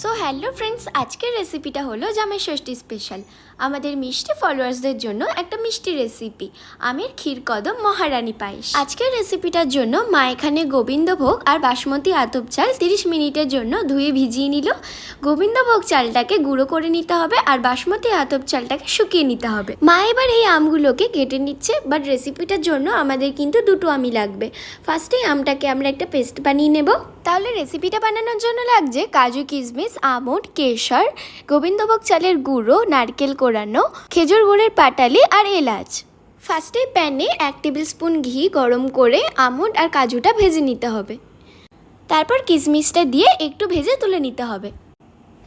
So hello friends, আজকের রেসিপিটা হলো জামাই ষষ্ঠী স্পেশাল। আমাদের মিষ্টি ফলোয়ার্সদের জন্য একটা মিষ্টি রেসিপি, আমের ক্ষীর কদম মহারানী পায়েস। আজকের রেসিপিটার জন্য মা এখানে গোবিন্দভোগ আর বাসমতি আতপ চাল 30 মিনিটের জন্য ধুয়ে ভিজিয়ে নিল। গোবিন্দভোগ চালটাকে গুঁড়ো করে নিতে হবে আর বাসমতি আতপ চালটাকে শুকিয়ে নিতে হবে। মা এবার এই আমগুলোকে কেটে নিচ্ছে, বাট রেসিপিটার জন্য আমাদের কিন্তু দুটো আমই লাগবে। ফার্স্টেই আমটাকে আমরা একটা পেস্ট বানিয়ে নেব। তাহলে রেসিপিটা বানানোর জন্য লাগছে কাজু, কিশমিশ, আমন্ড, কেশর, গোবিন্দভোগ চালের গুঁড়ো, নারকেল কোরানো, খেজুর গুড়ের পাটালি আর এলাচ। ফার্স্টে প্যানে 1 টেবিল স্পুন ঘি গরম করে আমন্ড আর কাজুটা ভেজে নিতে হবে। তারপর কিশমিশটা দিয়ে একটু ভেজে তুলে নিতে হবে।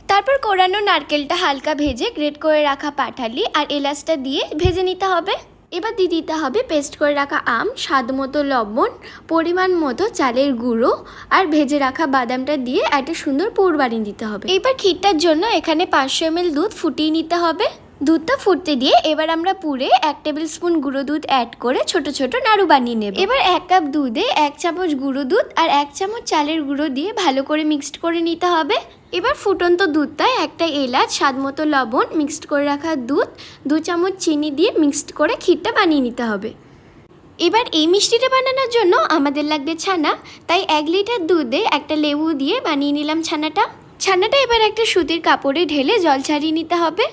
তারপর কোরানো নারকেলটা হালকা ভেজে গ্রেট করে রাখা পাটালি আর এলাচটা দিয়ে ভেজে নিতে হবে। এবার দিয়ে দিতে হবে পেস্ট করে রাখা আম, স্বাদ মতো লবণ, পরিমাণ মতো চালের গুঁড়ো আর ভেজে রাখা বাদামটা দিয়ে একটা সুন্দর পুর বানিয়ে দিতে হবে। এবার ক্ষীরটার জন্য এখানে 500 ml দুধ ফুটিয়ে নিতে হবে। দুধটা ফুটতে দিয়ে এবার আমরা পুরে 1 টেবিল স্পুন গুঁড়ো দুধ অ্যাড করে ছোট ছোট নাড়ু বানিয়ে নেব। এবার 1 কাপ দুধে 1 চামচ গুঁড়ো দুধ আর 1 চামচ চালের গুঁড়ো দিয়ে ভালো করে মিক্সড করে নিতে হবে। এবার ফুটন্ত দুধটায় একটা এলাচ, স্বাদ মতো লবণ, মিক্সড করে রাখা দুধ, 2 চামচ চিনি দিয়ে মিক্সড করে ক্ষীরটা বানিয়ে নিতে হবে। এবার এই মিষ্টিটা বানানোর জন্য আমাদের লাগবে ছানা, তাই 1 লিটার দুধে একটা লেবু দিয়ে বানিয়ে নিলাম ছানাটা এবার একটা সুতির কাপড়ে ঢেলে জল ছাড়িয়ে নিতে হবে।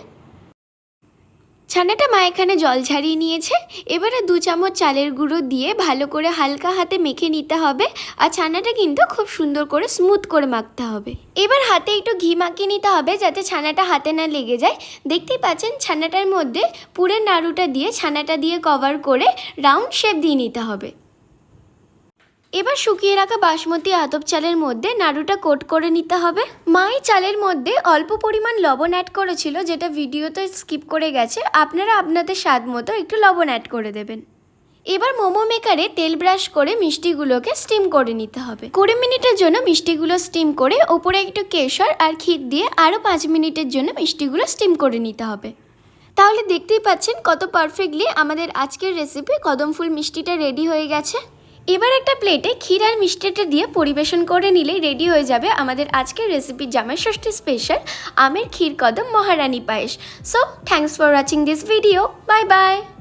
ছানাটা মা এখানে জল ছাড়িয়ে নিয়েছে। এবারে 2 চামচ চালের গুঁড়ো দিয়ে ভালো করে হালকা হাতে মেখে নিতে হবে আর ছানাটা কিন্তু খুব সুন্দর করে স্মুথ করে মাখতে হবে। এবার হাতে একটু ঘি মাখিয়ে নিতে হবে যাতে ছানাটা হাতে না লেগে যায়। দেখতেই পাচ্ছেন ছানাটার মধ্যে পুরের নাড়ুটা দিয়ে ছানাটা দিয়ে কভার করে রাউন্ড শেপ দিয়ে নিতে হবে। এবার শুকিয়ে রাখা বাসমতি আতপ চালের মধ্যে নাড়ুটা কোট করে নিতে হবে। মাই চালের মধ্যে অল্প পরিমাণ লবণ অ্যাড করেছিল, যেটা ভিডিওতে স্কিপ করে গেছে। আপনারা আপনাদের স্বাদ মতো একটু লবণ অ্যাড করে দেবেন। এবার মোমো মেকারে তেল ব্রাশ করে মিষ্টিগুলোকে স্টিম করে নিতে হবে। 20 মিনিটের জন্য মিষ্টিগুলো স্টিম করে ওপরে একটু কেশর আর ক্ষীর দিয়ে আরও 5 মিনিটের জন্য মিষ্টিগুলো স্টিম করে নিতে হবে। তাহলে দেখতেই পাচ্ছেন কত পারফেক্টলি আমাদের আজকের রেসিপি কদম ফুল মিষ্টিটা রেডি হয়ে গেছে। এবার একটা প্লেটে ক্ষীর আর মিষ্টিটা দিয়ে পরিবেশন করে নিলেই রেডি হয়ে যাবে আমাদের আজকের রেসিপি জামাই ষষ্ঠী স্পেশাল আমের ক্ষীর কদম মহারানী পায়েস। So thanks for watching this video. Bye by.